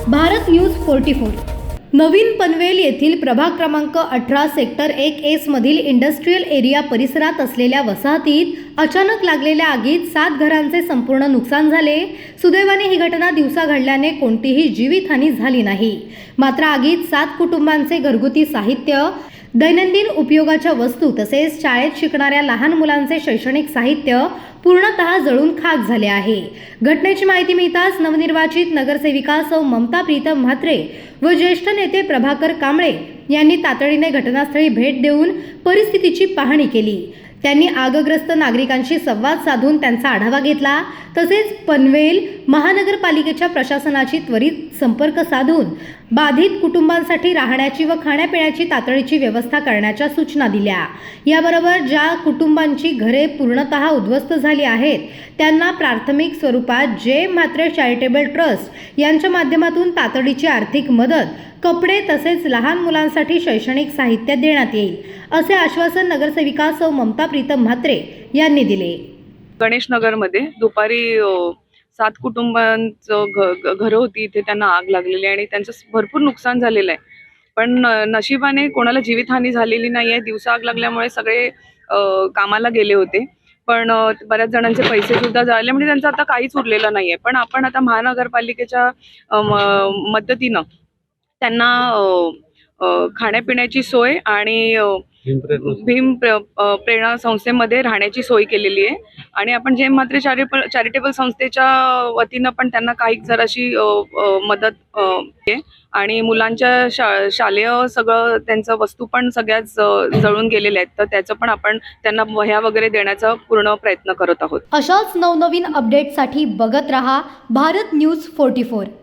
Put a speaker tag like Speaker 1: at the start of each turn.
Speaker 1: Bharat news 44 नवीन पनवेल येथील प्रभाग क्रमांक 18 सेक्टर 1S मधील इंडस्ट्रियल एरिया परिसरात असलेल्या वसाहतीत अचानक लागलेल्या आगीत 7 घरांचे संपूर्ण नुकसान झाले। सुदैवाने ही घटना दिवसा घडल्याने कोणतीही जीवितहानी झाली नाही। मात्र आगीत 7 कुटुंबांचे घरगुती साहित्य, दैनंदिन उपयोगाच्या वस्तू तसेच शाळेत शिकणाऱ्या लहान मुलांचे शैक्षणिक साहित्य पूर्णतः जळून खाक झाले आहे। घटनेची माहिती मिळताच नवनिर्वाचित नगरसेविका सौ ममता प्रीतम म्हात्रे व ज्येष्ठ नेते प्रभाकर कांबळे यांनी तातडीने घटनास्थळी भेट देऊन परिस्थितीची पाहणी केली। त्यांनी आगग्रस्त नागरिकांशी संवाद साधून त्यांचा आढावा घेतला। तसेच पनवेल महानगरपालिकेच्या प्रशासनाची त्वरित संपर्क साधून बाधित कुटुंबांसाठी राहण्याची व खाण्यापिण्याची तातडीची व्यवस्था करण्याच्या सूचना दिल्या। याबरोबर ज्या कुटुंबांची घरे पूर्णतः उद्ध्वस्त झाली आहेत त्यांना प्राथमिक स्वरूपात जे म्हात्रे चॅरिटेबल ट्रस्ट यांच्या माध्यमातून तातडीची आर्थिक मदत, कपडे तसेच लहान मुलांसाठी शैक्षणिक साहित्य देण्यात येईल, असे आश्वासन नगरसेविका सौ ममता प्रीतम म्हात्रे यांनी दिले।
Speaker 2: गणेश नगरमध्ये दुपारी 7 कुटुंबांचं घरं होती, इथे त्यांना आग लागलेली आहे आणि त्यांचं भरपूर नुकसान झालेलं आहे। पण नशिबाने कोणाला जीवितहानी झालेली नाही आहे। दिवसा आग लागल्यामुळे सगळे कामाला गेले होते, पण बऱ्याच जणांचे पैसे सुद्धा झाले, म्हणजे त्यांचं आता काहीच उरलेलं नाही आहे। पण आपण आता महानगरपालिकेच्या मदतीनं त्यांना खाण्यापिण्याची सोय आणि भीम प्रेरणा संस्थेमध्ये राहण्याची सोय केलेली आहे आणि आपण जे म्हात्रे चॅरिटेबल संस्थेच्या वतीनं पण त्यांना काही जराशी मदत आहे आणि मुलांच्या शालेय सगळं त्यांचं वस्तू पण सगळ्याच जळून गेलेल्या आहेत, तर त्याचं पण आपण त्यांना वह्या वगैरे देण्याचा पूर्ण प्रयत्न करत आहोत।
Speaker 1: अशाच नवनवीन अपडेटसाठी बघत रहा भारत न्यूज 44।